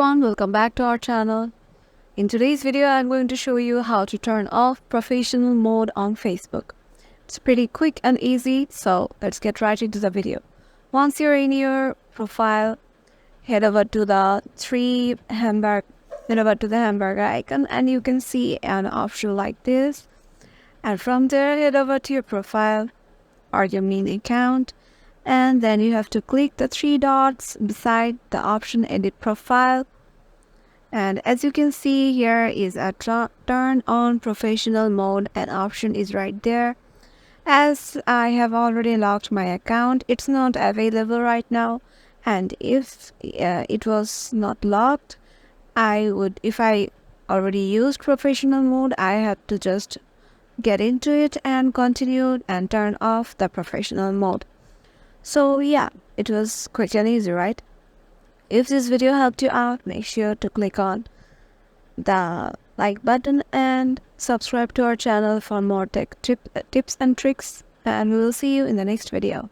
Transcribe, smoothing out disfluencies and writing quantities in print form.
everyone, welcome back to our channel. In today's video, I'm going to show you how to turn off professional mode on Facebook. It's pretty quick and easy, so let's get right into the video. Once you're in your profile, head over to the hamburger icon and you can see an option like this. And from there, head over to your profile or your main account. And then you have to click the three dots beside the option edit profile, and as you can see, here is a turn on professional mode, and option is right there. As I have already locked my account, it's not available right now, and if it was not locked, if I already used professional mode, I had to just get into it and continue and turn off the professional mode. So yeah, it was quick and easy, right? If this video helped you out, make sure to click on the like button and subscribe to our channel for more tech tips and tricks, and we will see you in the next video.